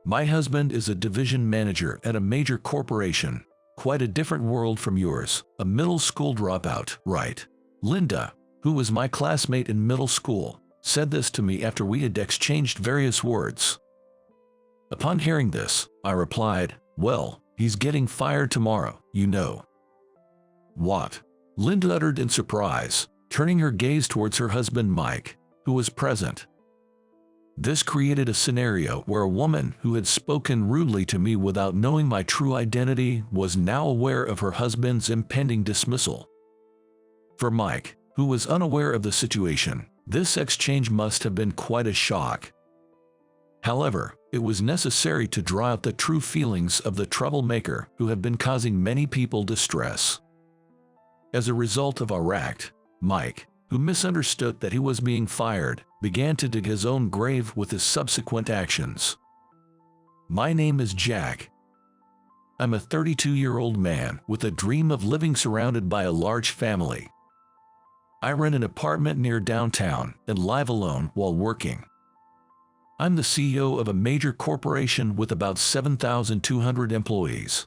My husband is a division manager at a major corporation. Quite a different world from yours. A middle school dropout, right? Linda, who was my classmate in middle school, said this to me after we had exchanged various words. Upon hearing this, I replied, "Well, he's getting fired tomorrow, you know." "What?" Linda uttered in surprise, turning her gaze towards her husband Mike, who was present. This created a scenario where a woman who had spoken rudely to me without knowing my true identity was now aware of her husband's impending dismissal. For Mike, who was unaware of the situation, this exchange must have been quite a shock. However, it was necessary to draw out the true feelings of the troublemaker who had been causing many people distress. As a result of our act, Mike, who misunderstood that he was being fired, began to dig his own grave with his subsequent actions. My name is Jack. I'm a 32-year-old man with a dream of living surrounded by a large family. I rent an apartment near downtown and live alone while working. I'm the CEO of a major corporation with about 7,200 employees.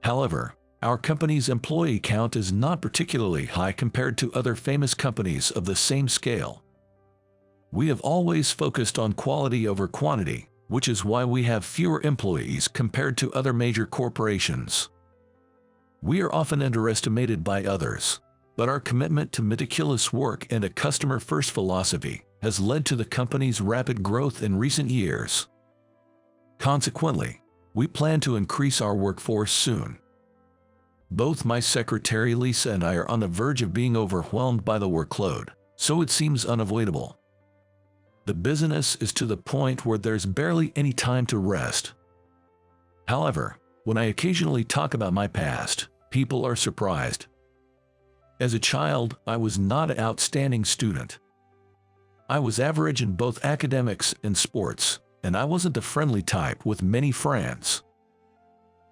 However, our company's employee count is not particularly high compared to other famous companies of the same scale. We have always focused on quality over quantity, which is why we have fewer employees compared to other major corporations. We are often underestimated by others, but our commitment to meticulous work and a customer-first philosophy has led to the company's rapid growth in recent years. Consequently, we plan to increase our workforce soon. Both my secretary Lisa and I are on the verge of being overwhelmed by the workload, so it seems unavoidable. The business is to the point where there's barely any time to rest. However, when I occasionally talk about my past, people are surprised. As a child, I was not an outstanding student. I was average in both academics and sports, and I wasn't the friendly type with many friends.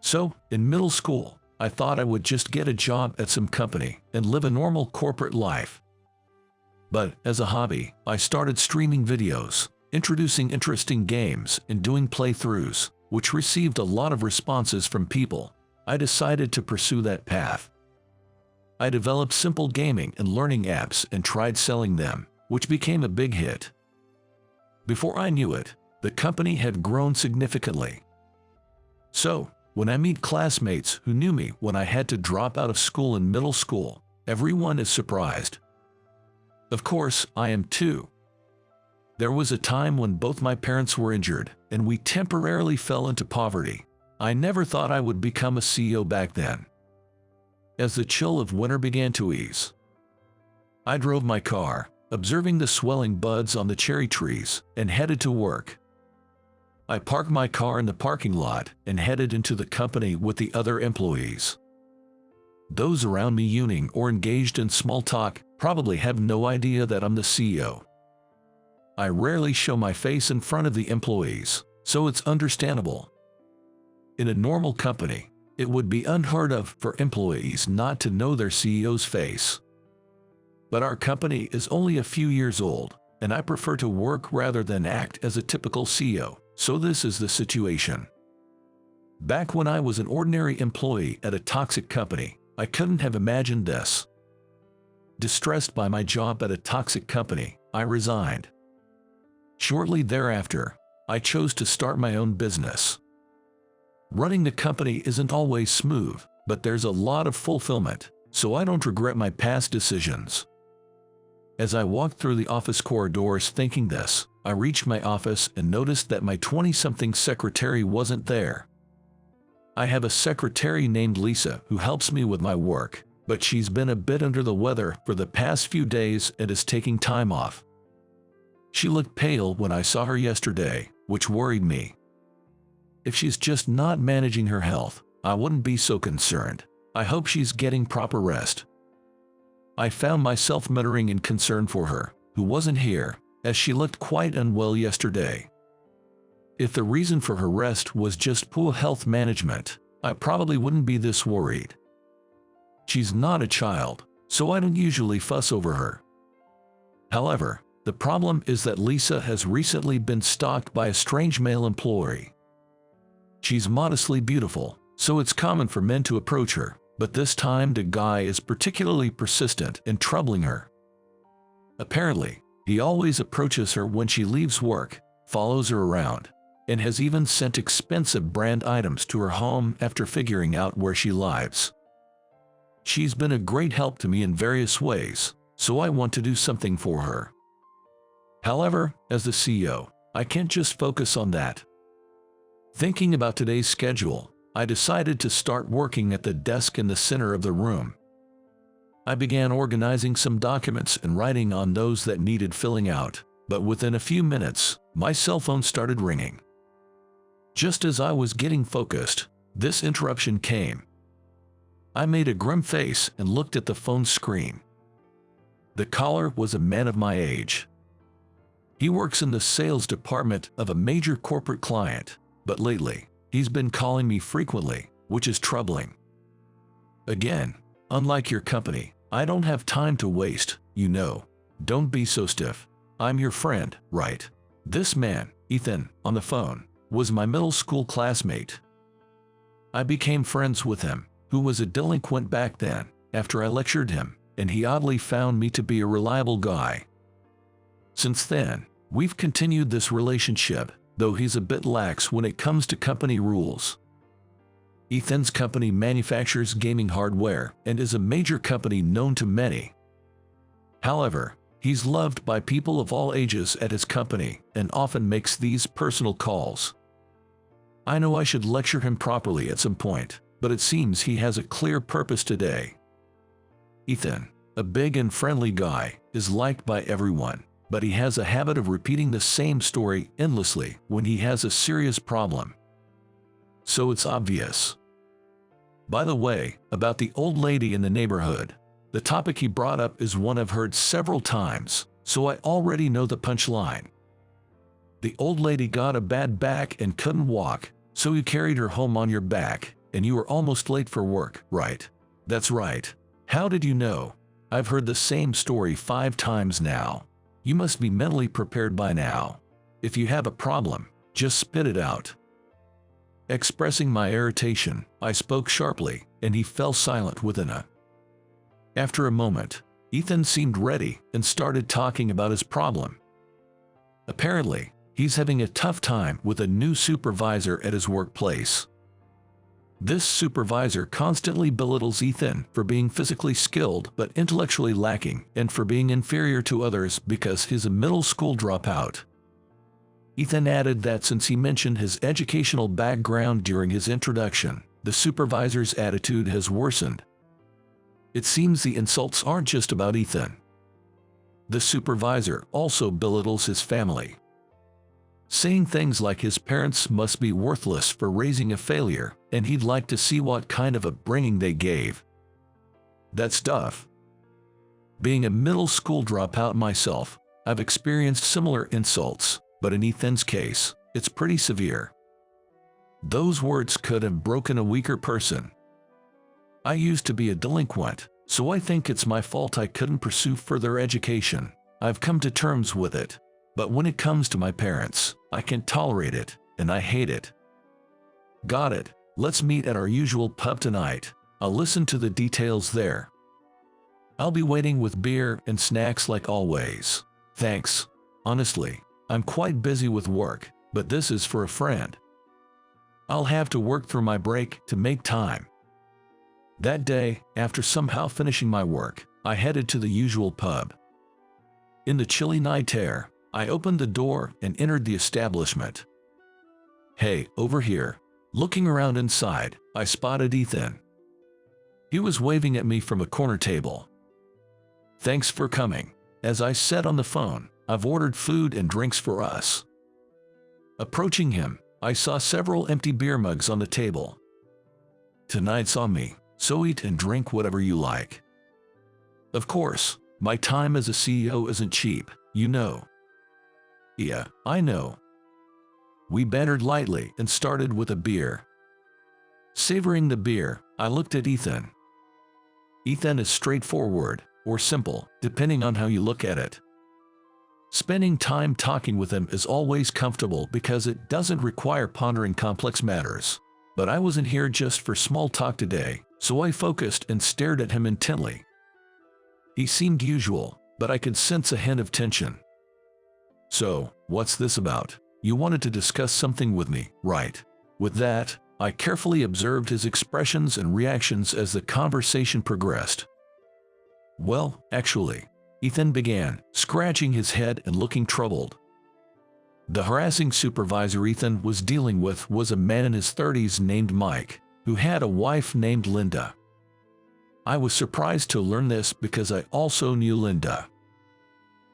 So, in middle school, I thought I would just get a job at some company and live a normal corporate life. But, as a hobby, I started streaming videos, introducing interesting games, and doing playthroughs, which received a lot of responses from people. I decided to pursue that path. I developed simple gaming and learning apps and tried selling them, which became a big hit. Before I knew it, the company had grown significantly. So, when I meet classmates who knew me when I had to drop out of school in middle school, everyone is surprised. Of course, I am too. There was a time when both my parents were injured, and we temporarily fell into poverty. I never thought I would become a CEO back then. As the chill of winter began to ease, I drove my car, observing the swelling buds on the cherry trees, and headed to work. I parked my car in the parking lot and headed into the company with the other employees. Those around me yawning or engaged in small talk probably have no idea that I'm the CEO. I rarely show my face in front of the employees, so it's understandable. In a normal company, it would be unheard of for employees not to know their CEO's face. But our company is only a few years old, and I prefer to work rather than act as a typical CEO, so this is the situation. Back when I was an ordinary employee at a toxic company, I couldn't have imagined this. Distressed by my job at a toxic company, I resigned. Shortly thereafter, I chose to start my own business. Running the company isn't always smooth, but there's a lot of fulfillment, so I don't regret my past decisions. As I walked through the office corridors thinking this, I reached my office and noticed that my 20-something secretary wasn't there. I have a secretary named Lisa who helps me with my work, but she's been a bit under the weather for the past few days and is taking time off. She looked pale when I saw her yesterday, which worried me. If she's just not managing her health, I wouldn't be so concerned. I hope she's getting proper rest. I found myself muttering in concern for her, who wasn't here, as she looked quite unwell yesterday. If the reason for her rest was just poor health management, I probably wouldn't be this worried. She's not a child, so I don't usually fuss over her. However, The problem is that Lisa has recently been stalked by a strange male employee. She's modestly beautiful, so it's common for men to approach her, but this time the guy is particularly persistent in troubling her. Apparently, he always approaches her when she leaves work, follows her around, and has even sent expensive brand items to her home after figuring out where she lives. She's been a great help to me in various ways, so I want to do something for her. However, as the CEO, I can't just focus on that. Thinking about today's schedule, I decided to start working at the desk in the center of the room. I began organizing some documents and writing on those that needed filling out, but within a few minutes, my cell phone started ringing. Just as I was getting focused, this interruption came. I made a grim face and looked at the phone screen. The caller was a man of my age. He works in the sales department of a major corporate client, but lately, he's been calling me frequently, which is troubling. Again, unlike your company, I don't have time to waste, you know. Don't be so stiff. I'm your friend, right? This man, Ethan, on the phone, was my middle school classmate. I became friends with him, who was a delinquent back then, after I lectured him, and he oddly found me to be a reliable guy. Since then, we've continued this relationship, though he's a bit lax when it comes to company rules. Ethan's company manufactures gaming hardware and is a major company known to many. However, he's loved by people of all ages at his company and often makes these personal calls. I know I should lecture him properly at some point, but it seems he has a clear purpose today. Ethan, a big and friendly guy, is liked by everyone, but he has a habit of repeating the same story endlessly when he has a serious problem. So it's obvious. By the way, about the old lady in the neighborhood, the topic he brought up is one I've heard several times, so I already know the punchline. The old lady got a bad back and couldn't walk, so you carried her home on your back, and you were almost late for work, right? That's right. How did you know? I've heard the same story 5 times now. You must be mentally prepared by now. If you have a problem, just spit it out. Expressing my irritation, I spoke sharply, and he fell silent within a. After a moment, Ethan seemed ready and started talking about his problem. Apparently, he's having a tough time with a new supervisor at his workplace. This supervisor constantly belittles Ethan for being physically skilled but intellectually lacking and for being inferior to others because he's a middle school dropout. Ethan added that since he mentioned his educational background during his introduction, the supervisor's attitude has worsened. It seems the insults aren't just about Ethan. The supervisor also belittles his family, saying things like his parents must be worthless for raising a failure, and he'd like to see what kind of upbringing they gave. That's tough. Being a middle school dropout myself, I've experienced similar insults, but in Ethan's case, it's pretty severe. Those words could have broken a weaker person. I used to be a delinquent, so I think it's my fault I couldn't pursue further education. I've come to terms with it. But when it comes to my parents, I can't tolerate it, and I hate it. Got it. Let's meet at our usual pub tonight. I'll listen to the details there. I'll be waiting with beer and snacks like always. Thanks. Honestly, I'm quite busy with work, but this is for a friend. I'll have to work through my break to make time. That day, after somehow finishing my work, I headed to the usual pub. In the chilly night air, I opened the door and entered the establishment. Hey, over here. Looking around inside, I spotted Ethan. He was waving at me from a corner table. Thanks for coming. As I said on the phone, I've ordered food and drinks for us. Approaching him, I saw several empty beer mugs on the table. Tonight's on me, so eat and drink whatever you like. Of course, my time as a CEO isn't cheap, you know. Yeah, I know. We bantered lightly and started with a beer. Savoring the beer, I looked at Ethan. Ethan is straightforward, or simple, depending on how you look at it. Spending time talking with him is always comfortable because it doesn't require pondering complex matters. But I wasn't here just for small talk today, so I focused and stared at him intently. He seemed usual, but I could sense a hint of tension. "So, what's this about? You wanted to discuss something with me, right?" With that, I carefully observed his expressions and reactions as the conversation progressed. "Well, actually," Ethan began, scratching his head and looking troubled. The harassing supervisor Ethan was dealing with was a man in his 30s named Mike, who had a wife named Linda. I was surprised to learn this because I also knew Linda.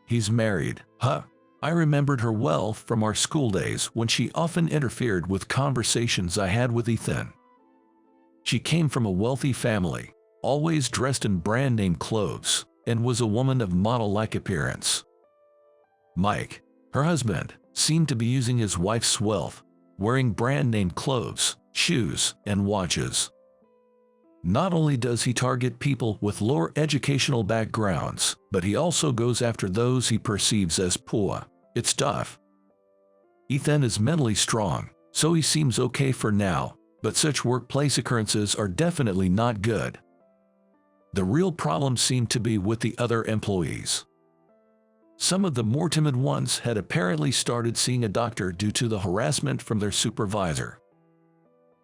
"He's married, huh?" I remembered her well from our school days when she often interfered with conversations I had with Ethan. She came from a wealthy family, always dressed in brand-name clothes, and was a woman of model-like appearance. Mike, her husband, seemed to be using his wife's wealth, wearing brand-name clothes, shoes, and watches. Not only does he target people with lower educational backgrounds, but he also goes after those he perceives as poor. It's tough. Ethan is mentally strong, so he seems okay for now, but such workplace occurrences are definitely not good. The real problem seemed to be with the other employees. Some of the more timid ones had apparently started seeing a doctor due to the harassment from their supervisor.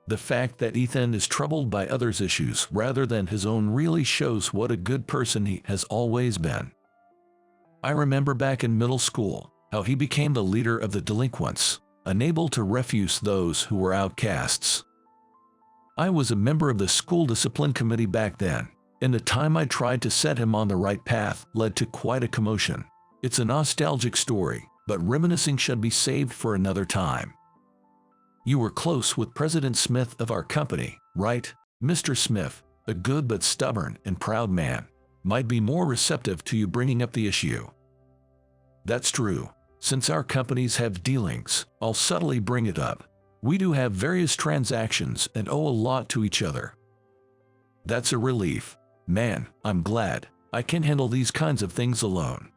The fact that Ethan is troubled by others' issues rather than his own really shows what a good person he has always been. I remember back in middle school, how he became the leader of the delinquents, unable to refuse those who were outcasts. I was a member of the school discipline committee back then, and the time I tried to set him on the right path led to quite a commotion. It's a nostalgic story, but reminiscing should be saved for another time. You were close with President Smith of our company, right? Mr. Smith, a good but stubborn and proud man, might be more receptive to you bringing up the issue. That's true. Since our companies have dealings, I'll subtly bring it up. We do have various transactions and owe a lot to each other. That's a relief. Man, I'm glad. I can handle these kinds of things alone.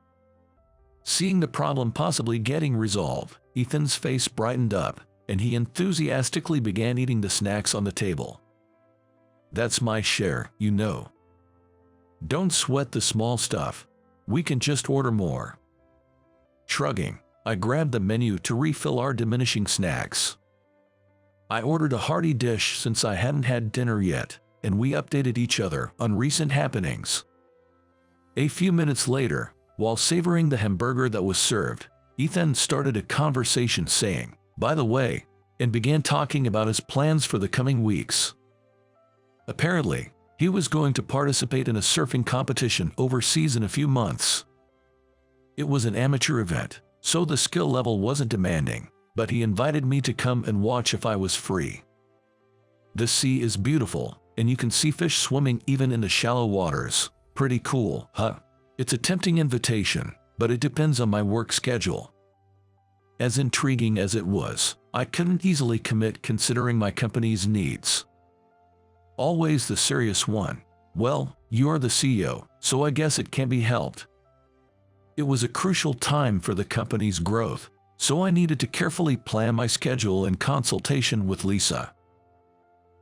Seeing the problem possibly getting resolved, Ethan's face brightened up, and he enthusiastically began eating the snacks on the table. That's my share, you know. Don't sweat the small stuff. We can just order more. Shrugging, I grabbed the menu to refill our diminishing snacks. I ordered a hearty dish since I hadn't had dinner yet, and we updated each other on recent happenings. A few minutes later, while savoring the hamburger that was served, Ethan started a conversation saying, "By the way," and began talking about his plans for the coming weeks. Apparently, he was going to participate in a surfing competition overseas in a few months. It was an amateur event, so the skill level wasn't demanding, but he invited me to come and watch if I was free. The sea is beautiful, and you can see fish swimming even in the shallow waters. Pretty cool, huh? It's a tempting invitation, but it depends on my work schedule. As intriguing as it was, I couldn't easily commit considering my company's needs. Always the serious one. "Well, you're the CEO, so I guess it can't be helped." It was a crucial time for the company's growth, so I needed to carefully plan my schedule in consultation with Lisa.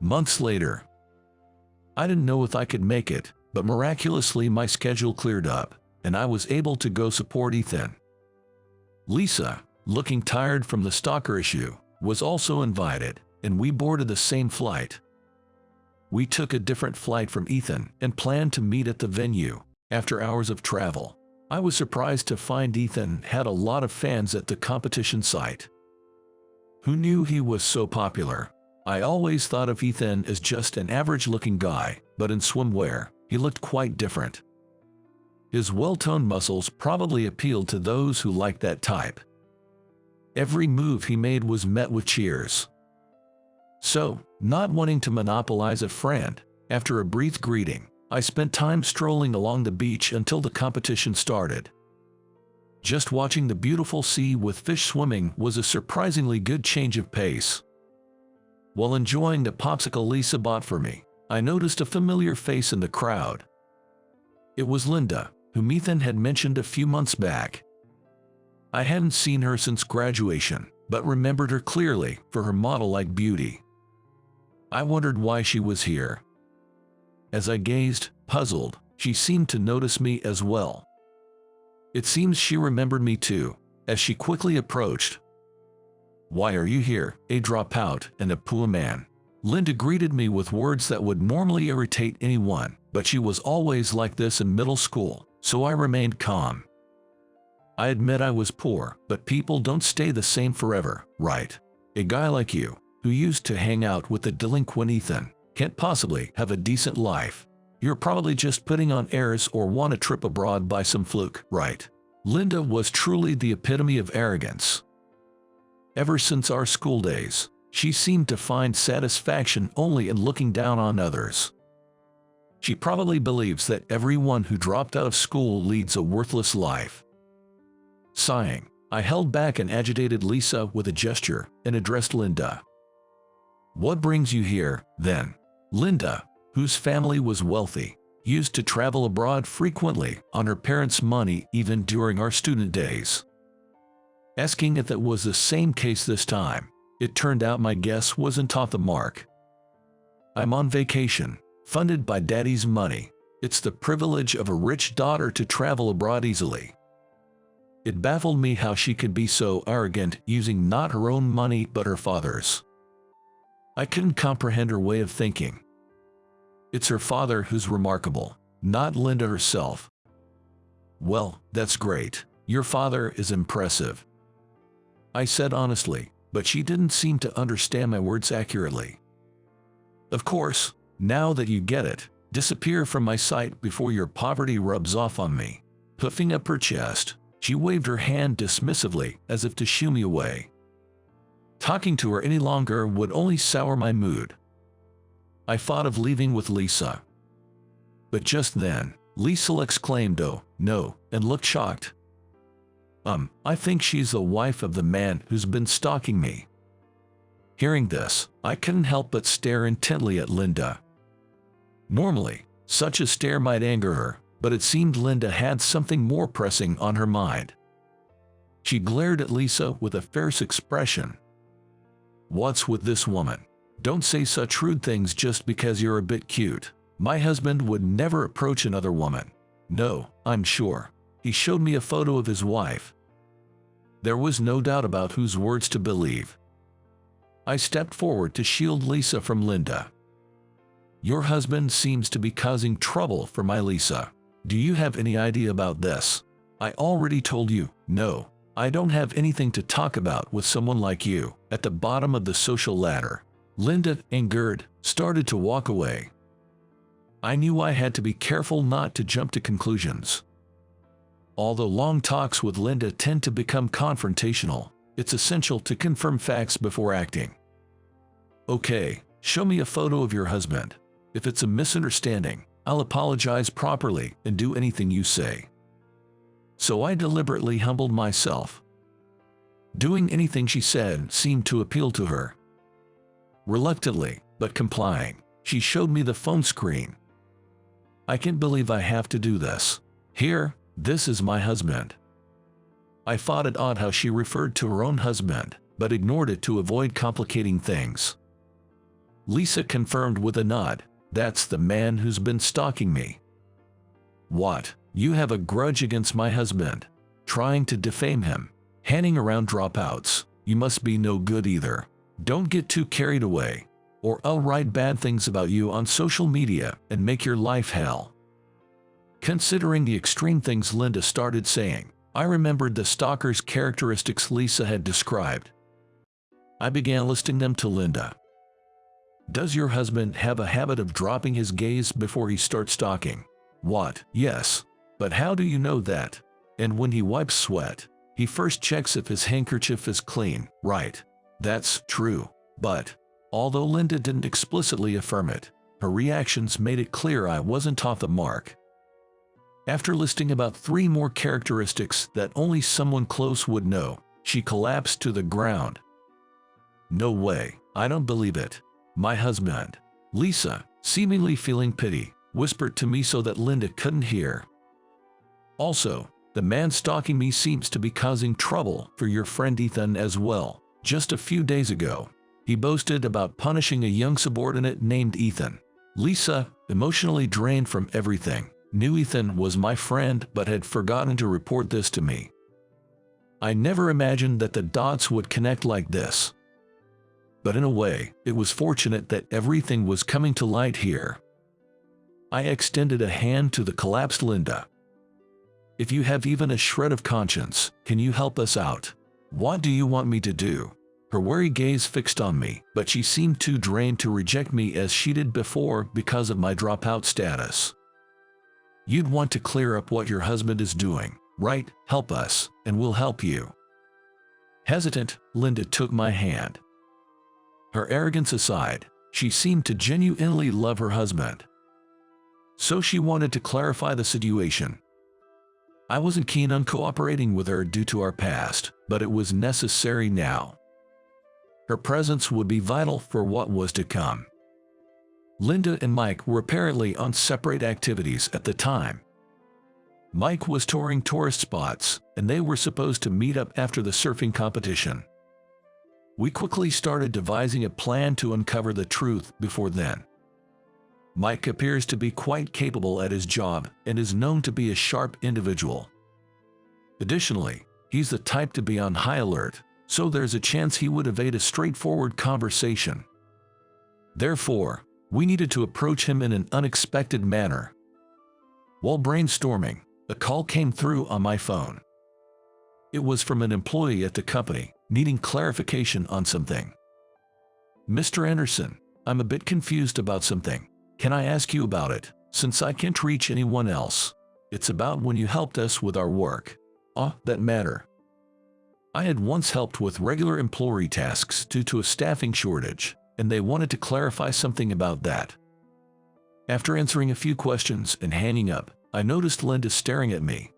Months later, I didn't know if I could make it, but miraculously my schedule cleared up, and I was able to go support Ethan. Lisa, looking tired from the stalker issue, was also invited, and we boarded the same flight. We took a different flight from Ethan and planned to meet at the venue. After hours of travel, I was surprised to find Ethan had a lot of fans at the competition site. Who knew he was so popular? I always thought of Ethan as just an average-looking guy, but in swimwear, he looked quite different. His well-toned muscles probably appealed to those who liked that type. Every move he made was met with cheers. So, not wanting to monopolize a friend, after a brief greeting, I spent time strolling along the beach until the competition started. Just watching the beautiful sea with fish swimming was a surprisingly good change of pace. While enjoying the popsicle Lisa bought for me, I noticed a familiar face in the crowd. It was Linda, whom Ethan had mentioned a few months back. I hadn't seen her since graduation, but remembered her clearly for her model-like beauty. I wondered why she was here. As I gazed, puzzled, she seemed to notice me as well. It seems she remembered me too, as she quickly approached. "Why are you here, a dropout and a poor man?" Linda greeted me with words that would normally irritate anyone, but she was always like this in middle school, so I remained calm. I admit I was poor, but people don't stay the same forever, right? A guy like you, who used to hang out with the delinquent Ethan, can't possibly have a decent life. You're probably just putting on airs or want a trip abroad by some fluke, right? Linda was truly the epitome of arrogance. Ever since our school days, she seemed to find satisfaction only in looking down on others. She probably believes that everyone who dropped out of school leads a worthless life. Sighing, I held back an agitated Lisa with a gesture and addressed Linda. "What brings you here, then?" Linda, whose family was wealthy, used to travel abroad frequently on her parents' money even during our student days. Asking if that was the same case this time, it turned out my guess wasn't off the mark. "I'm on vacation, funded by Daddy's money. It's the privilege of a rich daughter to travel abroad easily." It baffled me how she could be so arrogant using not her own money but her father's. I couldn't comprehend her way of thinking. It's her father who's remarkable, not Linda herself. "Well, that's great. Your father is impressive," I said honestly, but she didn't seem to understand my words accurately. "Of course, now that you get it, disappear from my sight before your poverty rubs off on me." Puffing up her chest, she waved her hand dismissively as if to shoo me away. Talking to her any longer would only sour my mood. I thought of leaving with Lisa. But just then, Lisa exclaimed, "Oh, no," and looked shocked. I think she's the wife of the man who's been stalking me." Hearing this, I couldn't help but stare intently at Linda. Normally, such a stare might anger her, but it seemed Linda had something more pressing on her mind. She glared at Lisa with a fierce expression. "What's with this woman? Don't say such rude things just because you're a bit cute. My husband would never approach another woman. No, I'm sure." He showed me a photo of his wife. There was no doubt about whose words to believe. I stepped forward to shield Lisa from Linda. "Your husband seems to be causing trouble for my Lisa. Do you have any idea about this?" "I already told you, no. I don't have anything to talk about with someone like you, at the bottom of the social ladder." Linda, angered, started to walk away. I knew I had to be careful not to jump to conclusions. Although long talks with Linda tend to become confrontational, it's essential to confirm facts before acting. "Okay, show me a photo of your husband. If it's a misunderstanding, I'll apologize properly and do anything you say." So I deliberately humbled myself. Doing anything she said seemed to appeal to her. Reluctantly, but complying, she showed me the phone screen. "I can't believe I have to do this. Here, this is my husband." I thought it odd how she referred to her own husband, but ignored it to avoid complicating things. Lisa confirmed with a nod, "That's the man who's been stalking me." "What? You have a grudge against my husband? Trying to defame him? Handing around dropouts? You must be no good either. Don't get too carried away, or I'll write bad things about you on social media and make your life hell." Considering the extreme things Linda started saying, I remembered the stalker's characteristics Lisa had described. I began listing them to Linda. "Does your husband have a habit of dropping his gaze before he starts stalking?" "What? Yes. But how do you know that? And when he wipes sweat, he first checks if his handkerchief is clean, right?" "That's true." But, although Linda didn't explicitly affirm it, her reactions made it clear I wasn't off the mark. After listing about 3 more characteristics that only someone close would know, she collapsed to the ground. "No way, I don't believe it. My husband." Lisa, seemingly feeling pity, whispered to me so that Linda couldn't hear. "Also, The man stalking me seems to be causing trouble for your friend Ethan as well. Just a few days ago, he boasted about punishing a young subordinate named Ethan. Lisa, emotionally drained from everything, knew Ethan was my friend but had forgotten to report this to me. I never imagined that the dots would connect like this. But in a way, it was fortunate that everything was coming to light here. I extended a hand to the collapsed Linda. If you have even a shred of conscience, can you help us out? What do you want me to do? Her wary gaze fixed on me, but she seemed too drained to reject me as she did before because of my dropout status. You'd want to clear up what your husband is doing, right? Help us, and we'll help you. Hesitant, Linda took my hand. Her arrogance aside, she seemed to genuinely love her husband. So she wanted to clarify the situation. I wasn't keen on cooperating with her due to our past, but it was necessary now. Her presence would be vital for what was to come. Linda and Mike were apparently on separate activities at the time. Mike was touring tourist spots, and they were supposed to meet up after the surfing competition. We quickly started devising a plan to uncover the truth before then. Mike appears to be quite capable at his job and is known to be a sharp individual. Additionally, he's the type to be on high alert, so there's a chance he would evade a straightforward conversation. Therefore, we needed to approach him in an unexpected manner. While brainstorming, a call came through on my phone. It was from an employee at the company, needing clarification on something. Mr. Anderson, I'm a bit confused about something. Can I ask you about it, since I can't reach anyone else? It's about when you helped us with our work. That matter. I had once helped with regular employee tasks due to a staffing shortage, and they wanted to clarify something about that. After answering a few questions and hanging up, I noticed Linda staring at me.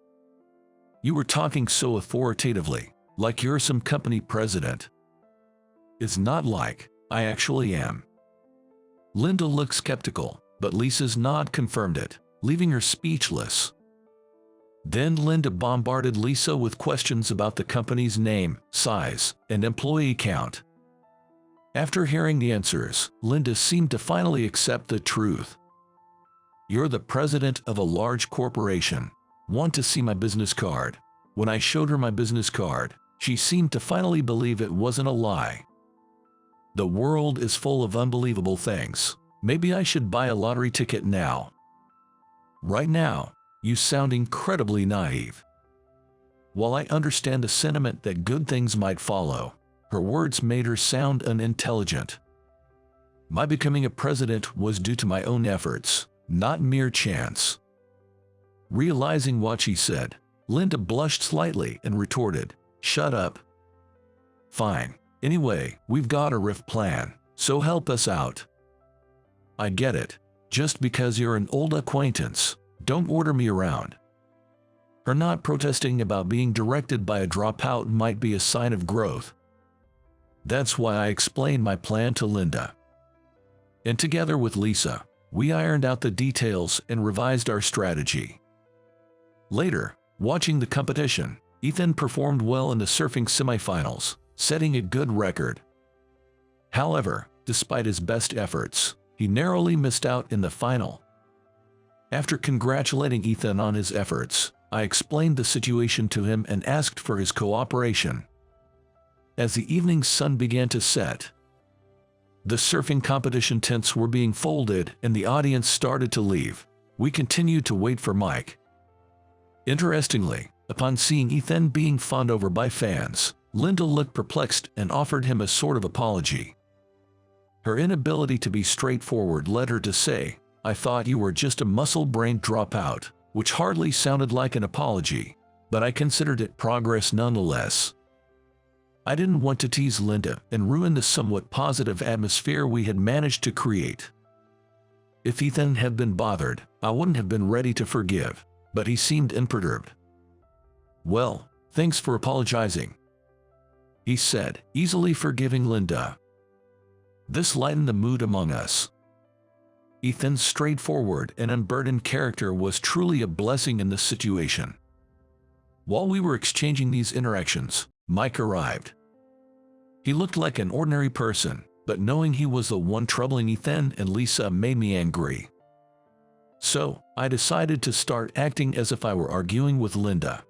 You were talking so authoritatively, like you're some company president. It's not like I actually am. Linda looked skeptical, but Lisa's nod confirmed it, leaving her speechless. Then Linda bombarded Lisa with questions about the company's name, size, and employee count. After hearing the answers, Linda seemed to finally accept the truth. You're the president of a large corporation. Want to see my business card? When I showed her my business card, she seemed to finally believe it wasn't a lie. The world is full of unbelievable things. Maybe I should buy a lottery ticket now. Right now, you sound incredibly naive. While I understand the sentiment that good things might follow, her words made her sound unintelligent. My becoming a president was due to my own efforts, not mere chance. Realizing what she said, Linda blushed slightly and retorted, "Shut up." Fine. Anyway, we've got a riff plan, so help us out. I get it. Just because you're an old acquaintance, don't order me around. Her not protesting about being directed by a dropout might be a sign of growth. That's why I explained my plan to Linda. And together with Lisa, we ironed out the details and revised our strategy. Later, watching the competition, Ethan performed well in the surfing semifinals, setting a good record. However, despite his best efforts, he narrowly missed out in the final. After congratulating Ethan on his efforts, I explained the situation to him and asked for his cooperation. As the evening sun began to set, the surfing competition tents were being folded and the audience started to leave. We continued to wait for Mike. Interestingly, upon seeing Ethan being fawned over by fans, Linda looked perplexed and offered him a sort of apology. Her inability to be straightforward led her to say, "I thought you were just a muscle-brained dropout," which hardly sounded like an apology, but I considered it progress nonetheless. I didn't want to tease Linda and ruin the somewhat positive atmosphere we had managed to create. If Ethan had been bothered, I wouldn't have been ready to forgive, but he seemed imperturbed. "Well, thanks for apologizing," he said, easily forgiving Linda. This lightened the mood among us. Ethan's straightforward and unburdened character was truly a blessing in this situation. While we were exchanging these interactions, Mike arrived. He looked like an ordinary person, but knowing he was the one troubling Ethan and Lisa made me angry. So, I decided to start acting as if I were arguing with Linda.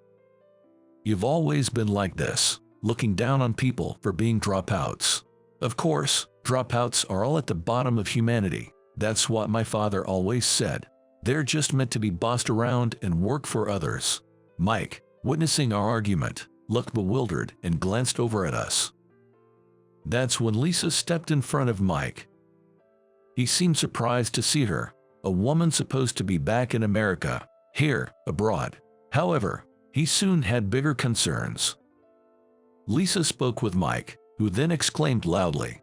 You've always been like this, looking down on people for being dropouts. Of course, dropouts are all at the bottom of humanity. That's what my father always said. They're just meant to be bossed around and work for others. Mike, witnessing our argument, looked bewildered and glanced over at us. That's when Lisa stepped in front of Mike. He seemed surprised to see her, a woman supposed to be back in America, here, abroad. However, he soon had bigger concerns. Lisa spoke with Mike, who then exclaimed loudly,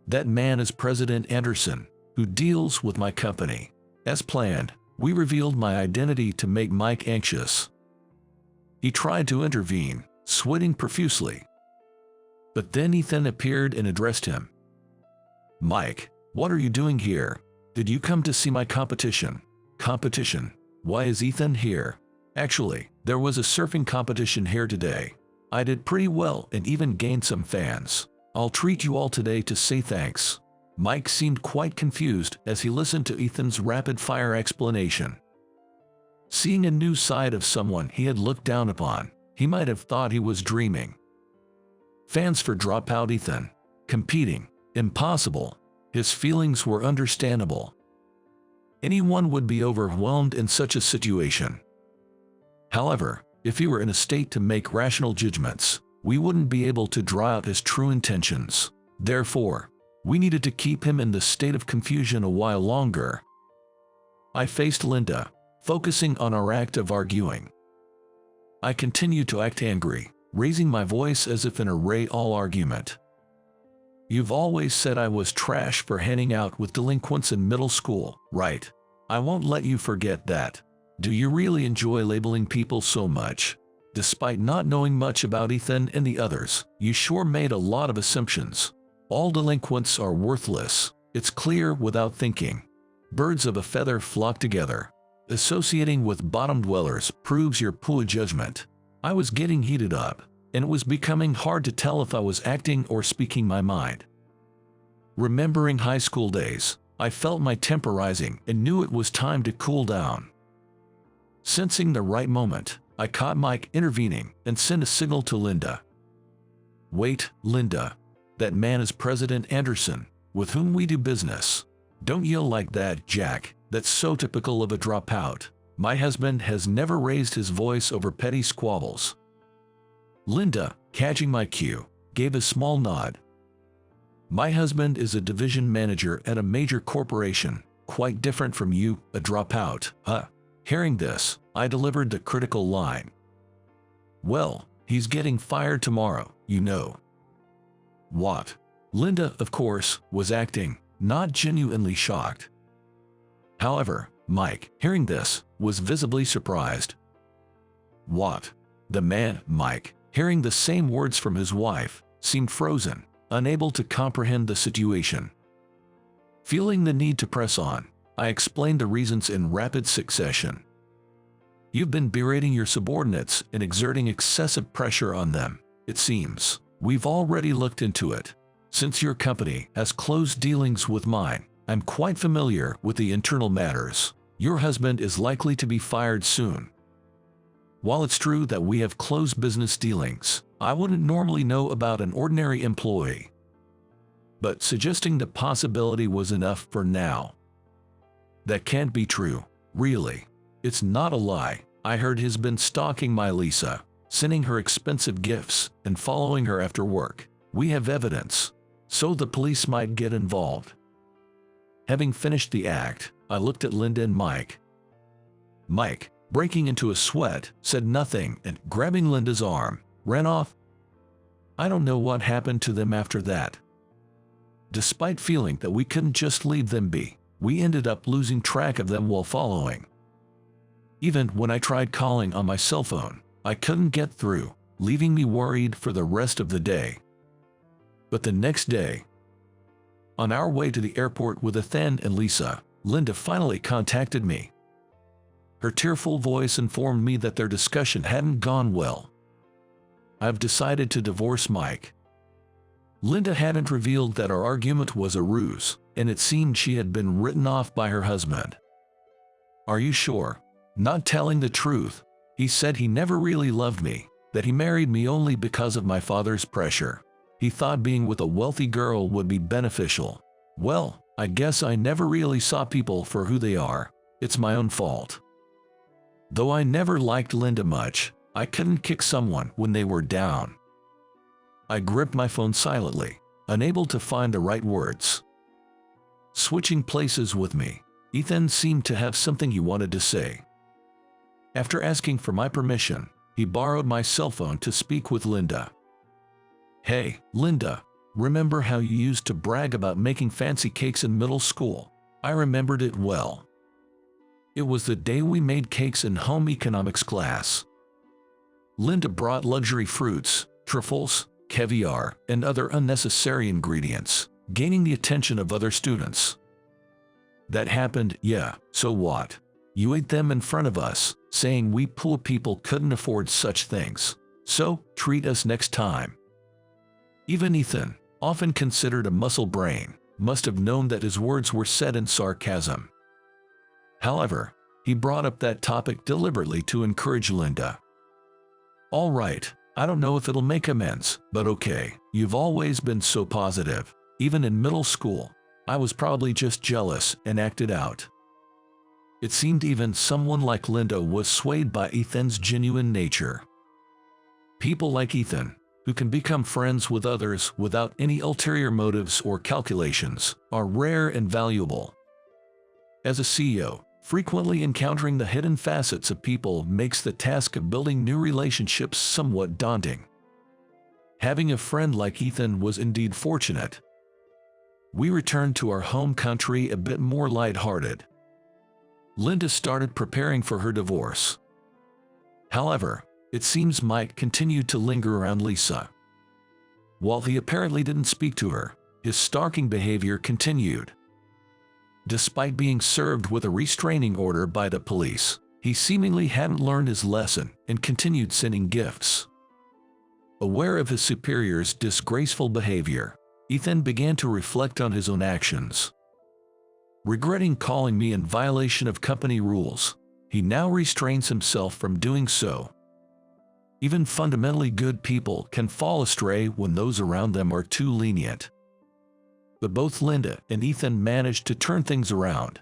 "That man is President Anderson, who deals with my company." As planned, we revealed my identity to make Mike anxious. He tried to intervene, sweating profusely. But then Ethan appeared and addressed him. "Mike, what are you doing here? Did you come to see my competition?" "Competition? Why is Ethan here?" "Actually, there was a surfing competition here today. I did pretty well and even gained some fans. I'll treat you all today to say thanks." Mike seemed quite confused as he listened to Ethan's rapid-fire explanation. Seeing a new side of someone he had looked down upon, he might have thought he was dreaming. Fans for dropout Ethan. Competing. Impossible. His feelings were understandable. Anyone would be overwhelmed in such a situation. However, if he were in a state to make rational judgments, we wouldn't be able to draw out his true intentions. Therefore, we needed to keep him in the state of confusion a while longer. I faced Linda, focusing on our act of arguing. I continued to act angry, raising my voice as if in a all argument. "You've always said I was trash for hanging out with delinquents in middle school, right? I won't let you forget that. Do you really enjoy labeling people so much? Despite not knowing much about Ethan and the others, you sure made a lot of assumptions. All delinquents are worthless. It's clear without thinking. Birds of a feather flock together. Associating with bottom dwellers proves your poor judgment." I was getting heated up, and it was becoming hard to tell if I was acting or speaking my mind. Remembering high school days, I felt my temper rising and knew it was time to cool down. Sensing the right moment, I caught Mike intervening and sent a signal to Linda. "Wait, Linda. That man is President Anderson, with whom we do business. Don't yell like that, Jack. That's so typical of a dropout. My husband has never raised his voice over petty squabbles." Linda, catching my cue, gave a small nod. "My husband is a division manager at a major corporation, quite different from you, a dropout, huh?" Hearing this, I delivered the critical line. "Well, he's getting fired tomorrow, you know." "What?" Linda, of course, was acting, not genuinely shocked. However, Mike, hearing this, was visibly surprised. "What?" The man, Mike, hearing the same words from his wife, seemed frozen, unable to comprehend the situation. Feeling the need to press on, I explained the reasons in rapid succession. "You've been berating your subordinates and exerting excessive pressure on them, it seems. We've already looked into it. Since your company has closed dealings with mine, I'm quite familiar with the internal matters. Your husband is likely to be fired soon. While it's true that we have closed business dealings, I wouldn't normally know about an ordinary employee. But suggesting the possibility was enough for now." "That can't be true, really. It's not a lie. I heard he's been stalking my Lisa, sending her expensive gifts and following her after work. We have evidence, so the police might get involved." Having finished the act, I looked at Linda and Mike. Mike, breaking into a sweat, said nothing and, grabbing Linda's arm, ran off. I don't know what happened to them after that. Despite feeling that we couldn't just leave them be, we ended up losing track of them while following. Even when I tried calling on my cell phone, I couldn't get through, leaving me worried for the rest of the day. But the next day, on our way to the airport with Ethan and Lisa, Linda finally contacted me. Her tearful voice informed me that their discussion hadn't gone well. I've decided to divorce Mike. Linda hadn't revealed that our argument was a ruse, and it seemed she had been written off by her husband. Are you sure? Not telling the truth. He said he never really loved me, that he married me only because of my father's pressure. He thought being with a wealthy girl would be beneficial. Well, I guess I never really saw people for who they are. It's my own fault. Though I never liked Linda much, I couldn't kick someone when they were down. I gripped my phone silently, unable to find the right words. Switching places with me, Ethan seemed to have something he wanted to say. After asking for my permission, he borrowed my cell phone to speak with Linda. Hey, Linda, remember how you used to brag about making fancy cakes in middle school? I remembered it well. It was the day we made cakes in home economics class. Linda brought luxury fruits, truffles, caviar, and other unnecessary ingredients, gaining the attention of other students. That happened, yeah, so what? You ate them in front of us, saying we poor people couldn't afford such things. So, treat us next time. Even Ethan, often considered a muscle brain, must have known that his words were said in sarcasm. However, he brought up that topic deliberately to encourage Linda. All right, I don't know if it'll make amends, but okay, you've always been so positive. Even in middle school, I was probably just jealous and acted out. It seemed even someone like Linda was swayed by Ethan's genuine nature. People like Ethan, who can become friends with others without any ulterior motives or calculations, are rare and valuable. As a CEO, frequently encountering the hidden facets of people makes the task of building new relationships somewhat daunting. Having a friend like Ethan was indeed fortunate. We returned to our home country a bit more lighthearted. Linda started preparing for her divorce. However, it seems Mike continued to linger around Lisa. While he apparently didn't speak to her, his stalking behavior continued. Despite being served with a restraining order by the police, he seemingly hadn't learned his lesson and continued sending gifts. Aware of his superior's disgraceful behavior, Ethan began to reflect on his own actions. Regretting calling me in violation of company rules, he now restrains himself from doing so. Even fundamentally good people can fall astray when those around them are too lenient. But both Linda and Ethan managed to turn things around.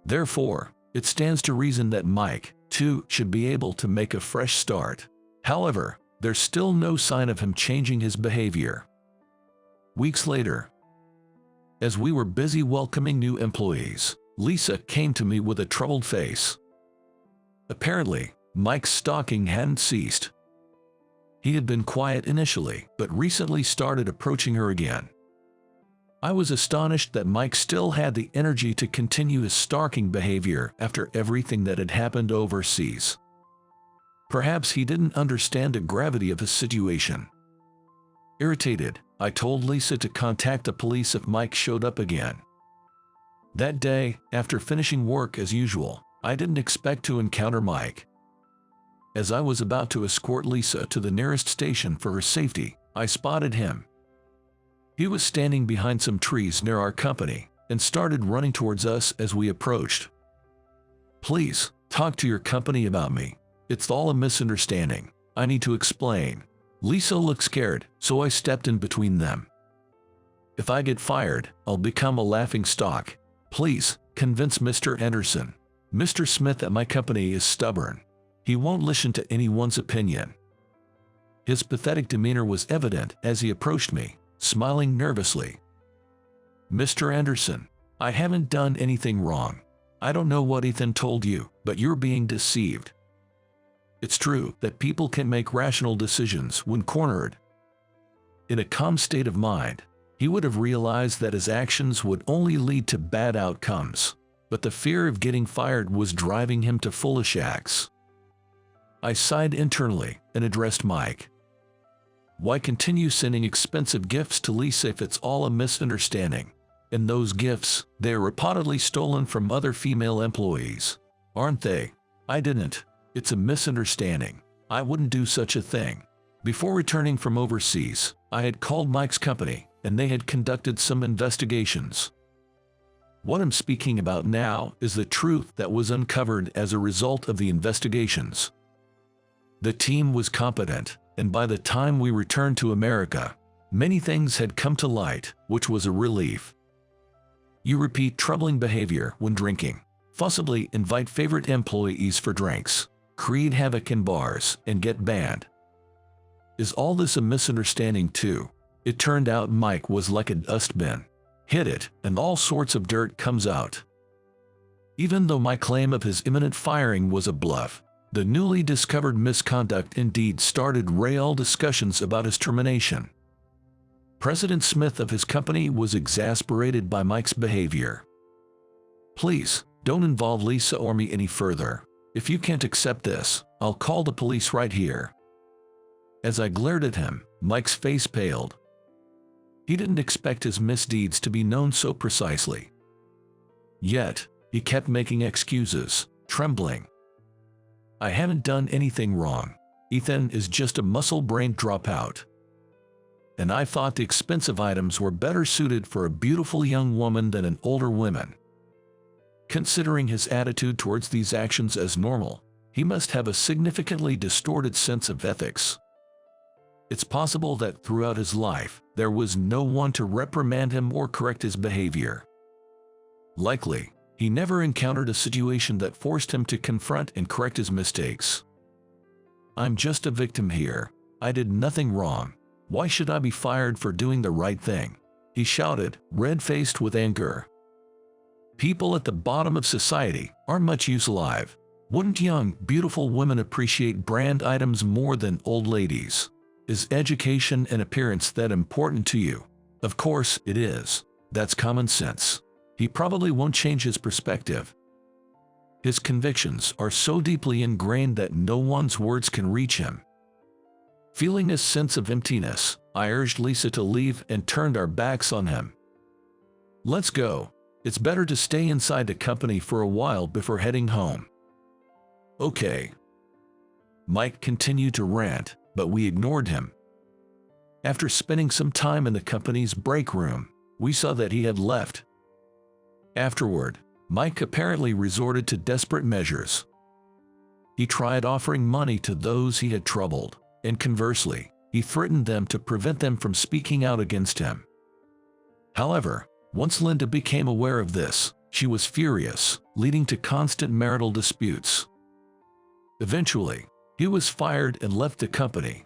Therefore, it stands to reason that Mike, too, should be able to make a fresh start. However, there's still no sign of him changing his behavior. Weeks later, as we were busy welcoming new employees, Lisa came to me with a troubled face. Apparently, Mike's stalking hadn't ceased. He had been quiet initially, but recently started approaching her again. I was astonished that Mike still had the energy to continue his stalking behavior after everything that had happened overseas. Perhaps he didn't understand the gravity of his situation. Irritated, I told Lisa to contact the police if Mike showed up again. That day, after finishing work as usual, I didn't expect to encounter Mike. As I was about to escort Lisa to the nearest station for her safety, I spotted him. He was standing behind some trees near our company and started running towards us as we approached. Please, talk to your company about me. It's all a misunderstanding. I need to explain. Lisa looked scared, so I stepped in between them. If I get fired, I'll become a laughingstock. Please, convince Mr. Anderson. Mr. Smith at my company is stubborn. He won't listen to anyone's opinion. His pathetic demeanor was evident as he approached me, smiling nervously. Mr. Anderson, I haven't done anything wrong. I don't know what Ethan told you, but you're being deceived. It's true that people can make rational decisions when cornered. In a calm state of mind, he would have realized that his actions would only lead to bad outcomes, but the fear of getting fired was driving him to foolish acts. I sighed internally and addressed Mike. Why continue sending expensive gifts to Lisa if it's all a misunderstanding? And those gifts, they are reportedly stolen from other female employees. aren't they? I didn't. It's a misunderstanding. I wouldn't do such a thing. Before returning from overseas, I had called Mike's company, and they had conducted some investigations. What I'm speaking about now is the truth that was uncovered as a result of the investigations. The team was competent, and by the time we returned to America, many things had come to light, which was a relief. You repeat troubling behavior when drinking, forcibly invite favorite employees for drinks, create havoc in bars, and get banned. Is all this a misunderstanding too? It turned out Mike was like a dustbin. Hit it, and all sorts of dirt comes out. Even though my claim of his imminent firing was a bluff, the newly discovered misconduct indeed started real discussions about his termination. President Smith of his company was exasperated by Mike's behavior. Please, don't involve Lisa or me any further. If you can't accept this, I'll call the police right here. As I glared at him, Mike's face paled. He didn't expect his misdeeds to be known so precisely. Yet, he kept making excuses, trembling. I haven't done anything wrong. Ethan is just a muscle-brained dropout. And I thought the expensive items were better suited for a beautiful young woman than an older woman. Considering his attitude towards these actions as normal, he must have a significantly distorted sense of ethics. It's possible that throughout his life, there was no one to reprimand him or correct his behavior. Likely, he never encountered a situation that forced him to confront and correct his mistakes. I'm just a victim here. I did nothing wrong. Why should I be fired for doing the right thing? He shouted, red-faced with anger. People at the bottom of society aren't much use alive. Wouldn't young, beautiful women appreciate brand items more than old ladies? Is education and appearance that important to you? Of course it is. That's common sense. He probably won't change his perspective. His convictions are so deeply ingrained that no one's words can reach him. Feeling a sense of emptiness, I urged Lisa to leave and turned our backs on him. Let's go. It's better to stay inside the company for a while before heading home. Okay. Mike continued to rant, but we ignored him. After spending some time in the company's break room, we saw that he had left. Afterward, Mike apparently resorted to desperate measures. He tried offering money to those he had troubled, and conversely, he threatened them to prevent them from speaking out against him. However, once Linda became aware of this, she was furious, leading to constant marital disputes. Eventually, he was fired and left the company.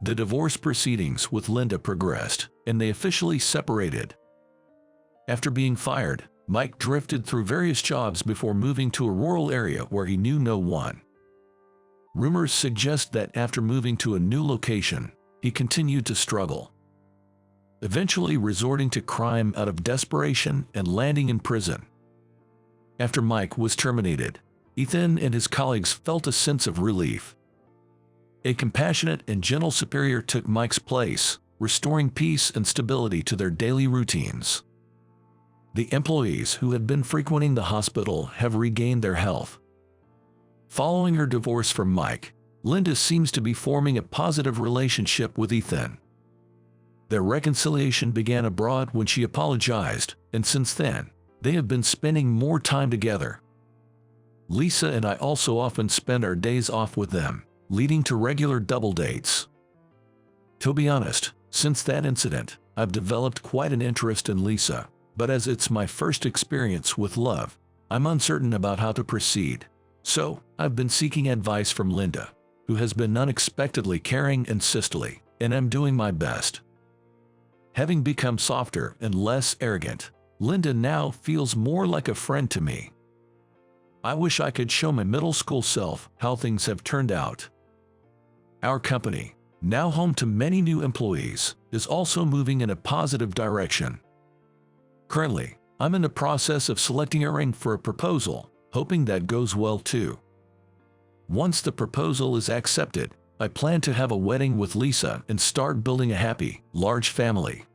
The divorce proceedings with Linda progressed, and they officially separated. After being fired, Mike drifted through various jobs before moving to a rural area where he knew no one. Rumors suggest that after moving to a new location, he continued to struggle, eventually resorting to crime out of desperation and landing in prison. After Mike was terminated, Ethan and his colleagues felt a sense of relief. A compassionate and gentle superior took Mike's place, restoring peace and stability to their daily routines. The employees who had been frequenting the hospital have regained their health. Following her divorce from Mike, Linda seems to be forming a positive relationship with Ethan. Their reconciliation began abroad when she apologized, and since then, they have been spending more time together. Lisa and I also often spend our days off with them, leading to regular double dates. To be honest, since that incident, I've developed quite an interest in Lisa, but as it's my first experience with love, I'm uncertain about how to proceed. So, I've been seeking advice from Linda, who has been unexpectedly caring and sisterly, and I'm doing my best. Having become softer and less arrogant, Linda now feels more like a friend to me. I wish I could show my middle school self how things have turned out. Our company, now home to many new employees, is also moving in a positive direction. Currently, I'm in the process of selecting a ring for a proposal, hoping that goes well too. Once the proposal is accepted, I plan to have a wedding with Lisa and start building a happy, large family.